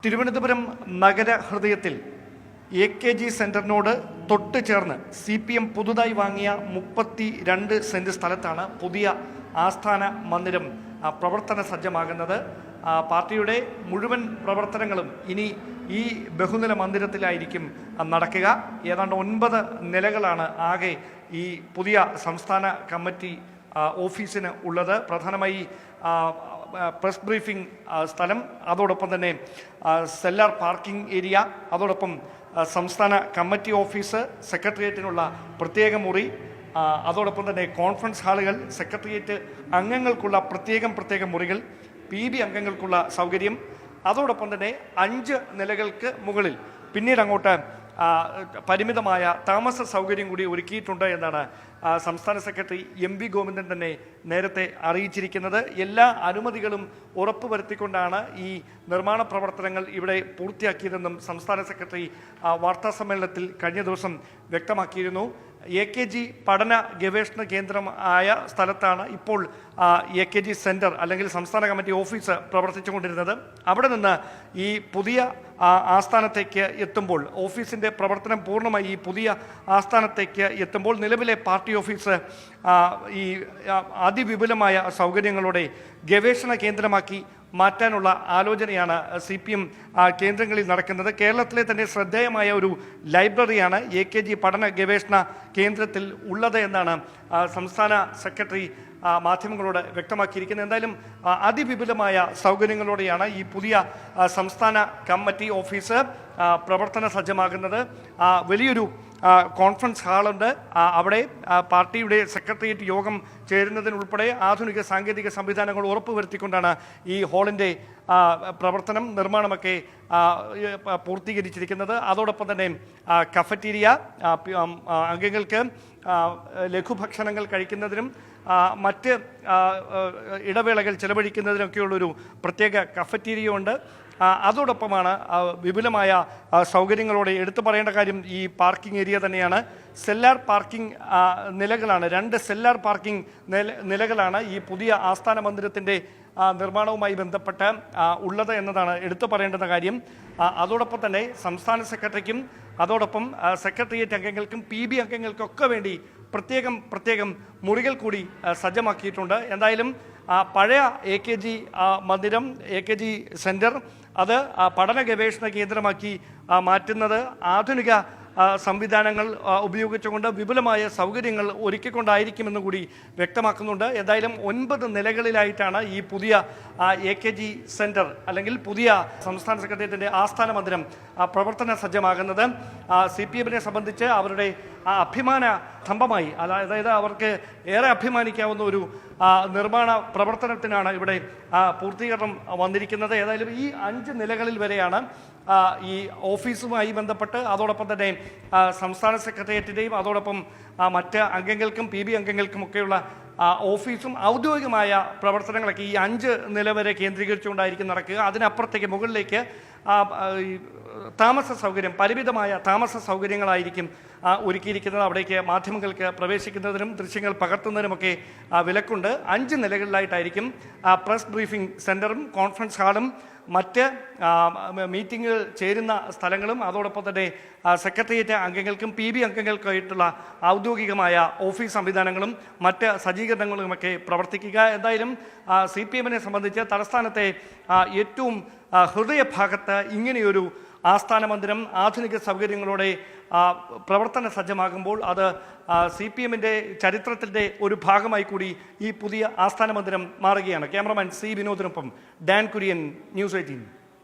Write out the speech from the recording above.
Thiruvananthapuram നഗരഹൃദയത്തിൽ AKG സെന്ററിനോട് തൊട്ട് ചേർന്ന് CPM പുതുതായി വാങ്ങിയ 32 സെന്റ് സ്ഥലത്താണ് പുതിയ ആസ്ഥാന മന്ദിരം പ്രവർത്തന സജ്ജമാകുന്നത്. പാർട്ടിയുടെ മുഴുവൻ പ്രവർത്തനങ്ങളും ഇനി ഈ ബഹുനില മന്ദിരത്തിലായിരിക്കും നടക്കുക. ഏതാണ്ട് 9 നിലകളാണ് ആകെ ഈ പുതിയ സംസ്ഥാന കമ്മിറ്റി ഓഫീസിന് ഉള്ളത്. പ്രധാനമായി പ്രസ് ബ്രീഫിംഗ് സ്ഥലം, അതോടൊപ്പം തന്നെ സെല്ലാർ പാർക്കിംഗ് ഏരിയ, അതോടൊപ്പം സംസ്ഥാന കമ്മിറ്റി ഓഫീസ്, സെക്രട്ടേറിയറ്റിനുള്ള പ്രത്യേക മുറി, അതോടൊപ്പം തന്നെ കോൺഫറൻസ് ഹാളുകൾ, സെക്രട്ടേറിയറ്റ് അംഗങ്ങൾക്കുള്ള പ്രത്യേക മുറികൾ, PB അംഗങ്ങൾക്കുള്ള സൗകര്യം, അതോടൊപ്പം തന്നെ 5 നിലകൾക്ക് മുകളിൽ പിന്നീട് അങ്ങോട്ട് പരിമിതമായ താമസ സൗകര്യം കൂടി ഒരുക്കിയിട്ടുണ്ട് എന്നാണ് സംസ്ഥാന സെക്രട്ടറി MV ഗോവിന്ദൻ തന്നെ നേരത്തെ അറിയിച്ചിരിക്കുന്നത്. എല്ലാ അനുമതികളും ഉറപ്പുവരുത്തിക്കൊണ്ടാണ് ഈ നിർമ്മാണ പ്രവർത്തനങ്ങൾ ഇവിടെ പൂർത്തിയാക്കിയതെന്നും സംസ്ഥാന സെക്രട്ടറി വാർത്താസമ്മേളനത്തിൽ കഴിഞ്ഞ ദിവസം വ്യക്തമാക്കിയിരുന്നു. AKG പഠന ഗവേഷണ കേന്ദ്രം ആയ സ്ഥലത്താണ് ഇപ്പോൾ AKG സെൻറ്റർ അല്ലെങ്കിൽ സംസ്ഥാന കമ്മിറ്റി ഓഫീസ് പ്രവർത്തിച്ചുകൊണ്ടിരുന്നത്. അവിടെ നിന്ന് ഈ പുതിയ ആസ്ഥാനത്തേക്ക് എത്തുമ്പോൾ, ഓഫീസിൻ്റെ പ്രവർത്തനം പൂർണ്ണമായി ഈ പുതിയ ആസ്ഥാനത്തേക്ക് എത്തുമ്പോൾ നിലവിലെ പാർട്ടി ഓഫീസ് ഈ അതിവിപുലമായ സൗകര്യങ്ങളോടെ ഗവേഷണ കേന്ദ്രമാക്കി മാറ്റാനുള്ള ആലോചനയാണ് CPM കേന്ദ്രങ്ങളിൽ നടക്കുന്നത്. കേരളത്തിലെ തന്നെ ശ്രദ്ധേയമായ ഒരു ലൈബ്രറിയാണ് AKG പഠന ഗവേഷണ കേന്ദ്രത്തിൽ ഉള്ളത് എന്നാണ് സംസ്ഥാന സെക്രട്ടറി മാധ്യമങ്ങളോട് വ്യക്തമാക്കിയിരിക്കുന്നത്. എന്തായാലും അതിവിപുലമായ സൗകര്യങ്ങളോടെയാണ് ഈ പുതിയ സംസ്ഥാന കമ്മിറ്റി ഓഫീസ് പ്രവർത്തന സജ്ജമാകുന്നത്. വലിയൊരു കോൺഫറൻസ് ഹാളുണ്ട്. അവിടെ പാർട്ടിയുടെ സെക്രട്ടേറിയറ്റ് യോഗം ചേരുന്നതിനുൾപ്പെടെ ആധുനിക സാങ്കേതിക സംവിധാനങ്ങൾ ഉറപ്പുവരുത്തിക്കൊണ്ടാണ് ഈ ഹാളിൻ്റെ പ്രവർത്തനം നിർമ്മാണമൊക്കെ പൂർത്തീകരിച്ചിരിക്കുന്നത്. അതോടൊപ്പം തന്നെ കഫറ്റീരിയ, അംഗങ്ങൾക്ക് ലഘുഭക്ഷണങ്ങൾ കഴിക്കുന്നതിനും മറ്റ് ഇടവേളകൾ ചെലവഴിക്കുന്നതിനൊക്കെയുള്ളൊരു പ്രത്യേക കഫറ്റീരിയ ഉണ്ട്. അതോടൊപ്പമാണ് വിപുലമായ സൗകര്യങ്ങളോടെ എടുത്തു പറയേണ്ട കാര്യം ഈ പാർക്കിംഗ് ഏരിയ തന്നെയാണ്. സെല്ലാർ പാർക്കിംഗ് നിലകളാണ്, 2 സെല്ലാർ പാർക്കിംഗ് നിലകളാണ് ഈ പുതിയ ആസ്ഥാന മന്ദിരത്തിൻ്റെ നിർമ്മാണവുമായി ബന്ധപ്പെട്ട് ഉള്ളത് എന്നതാണ് എടുത്തു പറയേണ്ടുന്ന കാര്യം. അതോടൊപ്പം തന്നെ സംസ്ഥാന സെക്രട്ടറിക്കും അതോടൊപ്പം സെക്രട്ടേറിയറ്റ് അംഗങ്ങൾക്കും PB അംഗങ്ങൾക്കൊക്കെ വേണ്ടി പ്രത്യേകം മുറികൾ കൂടി സജ്ജമാക്കിയിട്ടുണ്ട്. എന്തായാലും പഴയ AKG മന്ദിരം, AKG സെൻറ്റർ, അത് പഠന ഗവേഷണ കേന്ദ്രമാക്കി മാറ്റുന്നത് ആധുനിക സംവിധാനങ്ങൾ ഉപയോഗിച്ചുകൊണ്ട് വിപുലമായ സൗകര്യങ്ങൾ ഒരുക്കിക്കൊണ്ടായിരിക്കുമെന്ന് കൂടി വ്യക്തമാക്കുന്നുണ്ട്. എന്തായാലും 9 നിലകളിലായിട്ടാണ് ഈ പുതിയ AKG സെൻറ്റർ അല്ലെങ്കിൽ പുതിയ സംസ്ഥാന സെക്രട്ടേറിയറ്റിൻ്റെ ആസ്ഥാന മന്ദിരം പ്രവർത്തന സജ്ജമാകുന്നത്. CPMനെ സംബന്ധിച്ച് അവരുടെ അഭിമാന സ്തംഭമായി, അതായത് അവർക്ക് ഏറെ അഭിമാനിക്കാവുന്ന ഒരു നിർമ്മാണ പ്രവർത്തനത്തിനാണ് ഇവിടെ പൂർത്തീകരണം വന്നിരിക്കുന്നത്. ഏതായാലും ഈ 5 നിലകളിൽ വരെയാണ് ഈ ഓഫീസുമായി ബന്ധപ്പെട്ട്, അതോടൊപ്പം തന്നെ സംസ്ഥാന സെക്രട്ടേറിയറ്റിൻ്റെയും അതോടൊപ്പം മറ്റ് അംഗങ്ങൾക്കും PB അംഗങ്ങൾക്കുമൊക്കെയുള്ള ഓഫീസും ഔദ്യോഗികമായ പ്രവർത്തനങ്ങളൊക്കെ ഈ 5 നില വരെ കേന്ദ്രീകരിച്ചുകൊണ്ടായിരിക്കും നടക്കുക. അതിനപ്പുറത്തേക്ക് മുകളിലേക്ക് താമസ സൗകര്യം, പരിമിതമായ താമസ സൗകര്യങ്ങളായിരിക്കും ഒരുക്കിയിരിക്കുന്നത്. അവിടേക്ക് മാധ്യമങ്ങൾക്ക് പ്രവേശിക്കുന്നതിനും ദൃശ്യങ്ങൾ പകർത്തുന്നതിനുമൊക്കെ വിലക്കുണ്ട്. 5 നിലകളിലായിട്ടായിരിക്കും പ്രസ് ബ്രീഫിംഗ് സെൻറ്ററും കോൺഫറൻസ് ഹാളും മറ്റ് മീറ്റിങ്ങുകൾ ചേരുന്ന സ്ഥലങ്ങളും അതോടൊപ്പം തന്നെ സെക്രട്ടേറിയറ്റ് അംഗങ്ങൾക്കും PB അംഗങ്ങൾക്കായിട്ടുള്ള ഔദ്യോഗികമായ ഓഫീസ് സംവിധാനങ്ങളും മറ്റ് സജ്ജീകരണങ്ങളുമൊക്കെ പ്രവർത്തിക്കുക. എന്തായാലും CPMനെ സംബന്ധിച്ച് തലസ്ഥാനത്തെ ഏറ്റവും ഹൃദയഭാഗത്ത് ഇങ്ങനെയൊരു ആസ്ഥാന മന്ദിരം ആധുനിക സൗകര്യങ്ങളോടെ പ്രവർത്തന സജ്ജമാകുമ്പോൾ അത് CPMൻ്റെ ചരിത്രത്തിൻ്റെ ഒരു ഭാഗമായി കൂടി ഈ പുതിയ ആസ്ഥാന മന്ദിരം മാറുകയാണ്. ക്യാമറമാൻ C വിനോദിനൊപ്പം ഡാൻ കുര്യൻ, News 18.